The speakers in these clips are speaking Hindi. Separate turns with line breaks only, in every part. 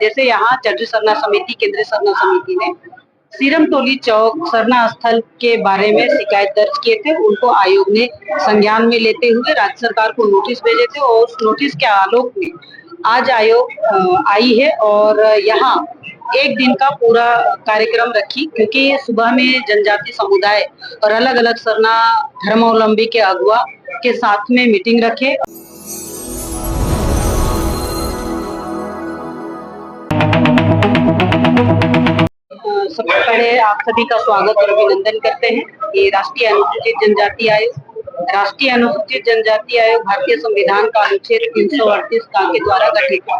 जैसे यहाँ चरजू सरना समिति, केंद्रीय सरना समिति ने सीरमटोली चौक सरना स्थल के बारे में शिकायत दर्ज किए थे। उनको आयोग ने संज्ञान में लेते हुए राज्य सरकार को नोटिस भेजे थे और उस नोटिस के आलोक में आज आयोग आई है और यहाँ एक दिन का पूरा कार्यक्रम रखी, क्योंकि सुबह में जनजाति समुदाय और अलग अलग सरना धर्मावलंबी के अगुवा के साथ में मीटिंग रखे। सबसे पहले आप सभी का स्वागत और अभिनंदन करते हैं। ये राष्ट्रीय अनुसूचित जनजाति आयोग भारतीय संविधान का अनुच्छेद 338 के द्वारा गठित है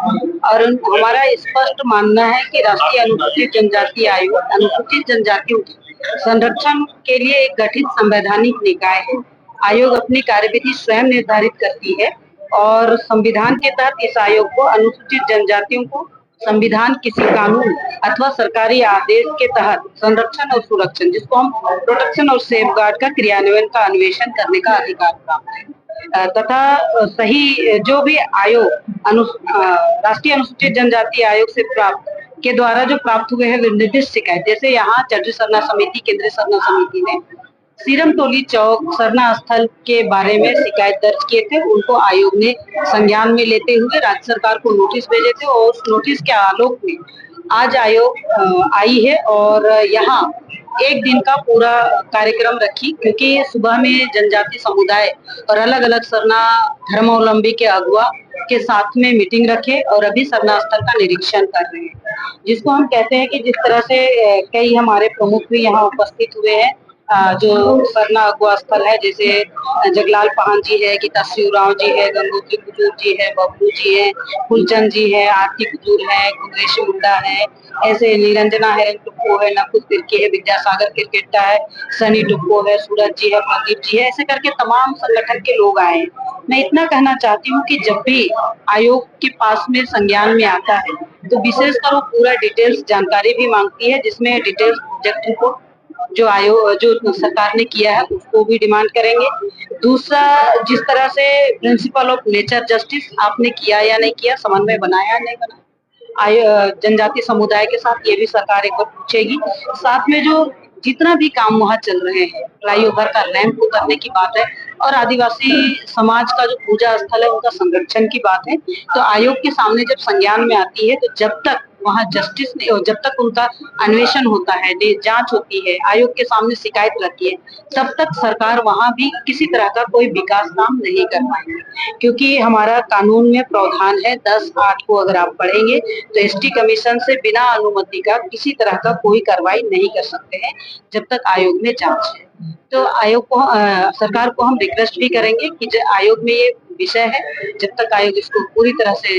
और हमारा स्पष्ट मानना है कि राष्ट्रीय अनुसूचित जनजाति आयोग अनुसूचित जनजातियों के संरक्षण के लिए एक गठित संवैधानिक निकाय है। आयोग अपनी कार्यविधि स्वयं निर्धारित करती है और संविधान के तहत इस आयोग को अनुसूचित जनजातियों को संविधान, किसी कानून अथवा सरकारी आदेश के तहत संरक्षण और सुरक्षण, जिसको हम प्रोटेक्शन और सेफगार्ड का क्रियान्वयन का अन्वेषण करने का अधिकार प्राप्त है तथा सही जो भी आयोग राष्ट्रीय अनुसूचित जनजाति आयोग से प्राप्त के द्वारा जो प्राप्त हुए हैं निर्दिष्ट शिकायत, जैसे यहाँ चरजू सरना समिति, केंद्रीय सरना समिति ने सीरमटोली चौक सरना स्थल के बारे में शिकायत दर्ज किए थे। उनको आयोग ने संज्ञान में लेते हुए राज्य सरकार को नोटिस भेजे थे और उस नोटिस के आलोक में आज आयोग आई है और यहाँ एक दिन का पूरा कार्यक्रम रखी, क्योंकि सुबह में जनजाति समुदाय और अलग अलग सरना धर्मावलंबी के अगुवा के साथ में मीटिंग रखे और अभी सरना स्थल का निरीक्षण कर रहे हैं, जिसको हम कहते हैं कि जिस तरह से कई हमारे प्रमुख भी यहाँ उपस्थित हुए हैं। जो सरना अगुआ स्थल है, जैसे जगलाल पाहन जी है, गीता शिवराव जी है, गंगोत्री कुजूर जी है, बबलू जी है, फुलचंद जी है, आरती कुजूर है, कुंद्रेशी मुंडा है, ऐसे निरंजना है, टुप्पो है, नकुल तिर्की है, विद्यासागर क्रिकेटा है, सनी टुप्पो है, सूरज जी है, प्रदीप जी है, ऐसे करके तमाम संगठन के लोग आए हैं। मैं इतना कहना चाहती हूँ कि जब भी आयोग के पास में संज्ञान में आता है तो विशेषकर वो पूरा डिटेल्स जानकारी भी मांगती है, जिसमें डिटेल्स प्रोजेक्ट रिपोर्ट जो सरकार ने किया है उसको भी डिमांड करेंगे। दूसरा, जिस तरह से प्रिंसिपल ऑफ नेचर जस्टिस आपने किया या नहीं किया, समन्वय बनाया या नहीं बनाया जनजाति समुदाय के साथ, ये भी सरकार एक बार पूछेगी। साथ में जो जितना भी काम वहाँ चल रहे हैं, फ्लाईओवर का रैंप उतरने की बात है और आदिवासी समाज का जो पूजा स्थल है उनका संरक्षण की बात है, तो आयोग के सामने जब संज्ञान में आती है तो जब तक वहाँ जस्टिस नहीं, जब तक उनका अन्वेषण होता है, जांच होती है, आयोग के सामने शिकायत रहती है, तब तक सरकार वहाँ भी किसी तरह का कोई विकास काम नहीं कर पाएगी। क्योंकि हमारा कानून में प्रावधान है 10(8) को अगर आप पढ़ेंगे तो एसटी कमीशन से बिना अनुमति का किसी तरह का कोई कार्रवाई नहीं कर सकते हैं जब तक आयोग में जांच है। तो आयोग को सरकार को हम रिक्वेस्ट भी करेंगे कि आयोग में ये विषय है, जब तक आयोग इसको पूरी तरह से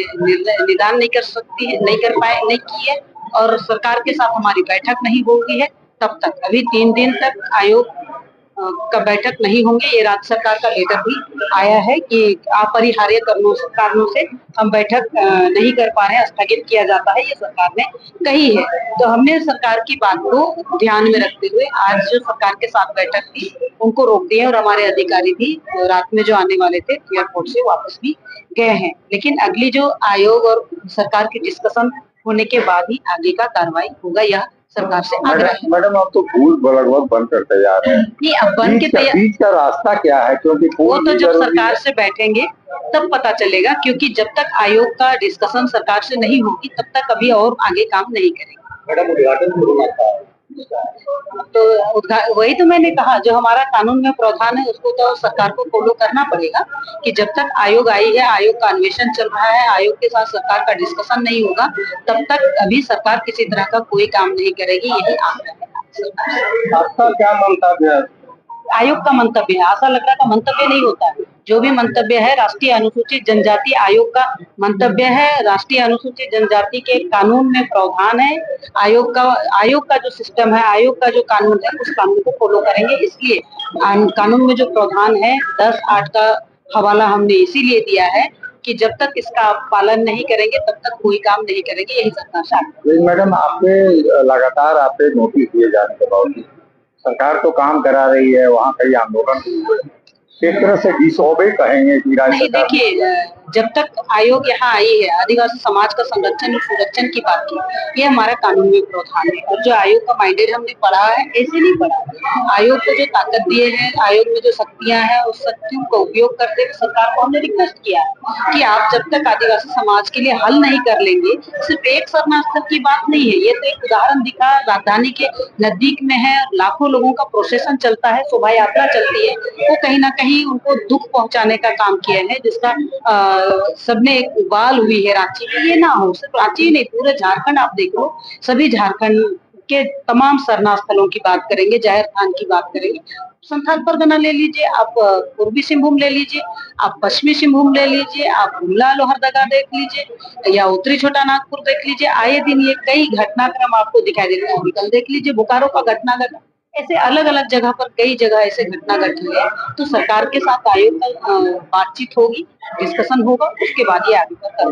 निदान नहीं कर सकती है, नहीं की है और सरकार के साथ हमारी बैठक नहीं होगी है, तब तक अभी 3 दिन तक आयोग का बैठक नहीं होंगे। ये राज्य सरकार का लेटर भी आया है कि अपरिहार्य कारणों से हम बैठक नहीं कर पा रहे हैं, स्थगित किया जाता है, ये सरकार ने कही है। तो हमने सरकार की बात को ध्यान में रखते हुए आज जो सरकार के साथ बैठक थी उनको रोक दिया और हमारे अधिकारी भी रात में जो आने वाले थे एयरपोर्ट से वापस भी गए हैं। लेकिन अगली जो आयोग और सरकार की डिस्कशन होने के बाद ही आगे का कार्रवाई होगा, यह सरकार से आग्रह है।
मैडम, आप तो फूल लगभग बंद कर तैयार है।
नहीं, अब बन के तैयार, बीच
का रास्ता क्या है? क्योंकि
वो तो जब सरकार से बैठेंगे तब पता चलेगा, क्योंकि जब तक आयोग का डिस्कशन सरकार से नहीं होगी तब तक अभी और आगे काम नहीं करेंगे।
मैडम, उद्घाटन
तो वही तो मैंने कहा, जो हमारा कानून में प्रावधान है उसको तो सरकार को फॉलो करना पड़ेगा कि जब तक आयोग आई है, आयोग का अन्वेषण चल रहा है, आयोग के साथ सरकार का डिस्कशन नहीं होगा, तब तक अभी सरकार किसी तरह का कोई काम नहीं करेगी, यही आग्रह है।
आपका क्या मंतव्य है?
आयोग का मंतव्य है, आशा लकड़ा का मंतव्य नहीं होता है। जो भी मंतव्य है राष्ट्रीय अनुसूचित जनजाति आयोग का मंतव्य है, राष्ट्रीय अनुसूचित जनजाति के कानून में प्रावधान है, आयोग का जो सिस्टम है, आयोग का जो कानून है, उस कानून को फॉलो करेंगे। इसलिए कानून में जो प्रावधान है 10(8) का हवाला हमने इसीलिए दिया है कि जब तक इसका पालन नहीं करेंगे तब तक कोई काम नहीं करेंगे, यही सरकार चाहती है।
मैडम, आपके लगातार आपके नोटिस दिए जाने के बावजूद सरकार तो काम करा रही है, वहाँ कई आंदोलन हुए, एक तरह से डिसऑबे कहेंगे कि
नहीं, देखिए जब तक आयोग यहाँ आई है, आदिवासी समाज का संरक्षण और सुरक्षण की बात की, ये हमारा कानून में प्रावधान है। और जो आयोग का माइंडेड हमने पढ़ा है, ऐसे नहीं पढ़ा। आयोग को जो ताकत दिए हैं, आयोग में जो शक्तियां हैं, उस शक्तियों का उपयोग करते हुए सरकार को हमने रिक्वेस्ट किया है कि आप जब तक आदिवासी समाज के लिए हल नहीं कर लेंगे, सिर्फ एक शरणार्थी की बात नहीं है, ये तो एक उदाहरण दिखा, राजधानी के नजदीक में है, लाखों लोगों का प्रोसेशन चलता है, शोभा यात्रा चलती है, वो कहीं ना कहीं उनको दुख पहुंचाने का काम किया है, जिसका सबने एक उबाल हुई है रांची में। ये ना हो, सिर्फ रांची नहीं, पूरे झारखंड आप देख लो, सभी झारखंड के तमाम शरणार्थ स्थलों की बात करेंगे, जाहिर खान की बात करेंगे, संथाल परगना ले लीजिए, आप पूर्वी सिंहभूम ले लीजिए, आप पश्चिमी सिंहभूम ले लीजिए, आप गुमला लोहरदगा देख लीजिए या उत्तरी छोटा नागपुर देख लीजिए, आए दिन ये कई घटनाक्रम आपको दिखाई देते हैं। कल देख लीजिए बोकारो का घटना घटा, ऐसे अलग अलग जगह पर कई जगह ऐसे घटना घटी है। तो सरकार के साथ आयोग का बातचीत होगी, डिस्कशन होगा, उसके बाद ये आगे का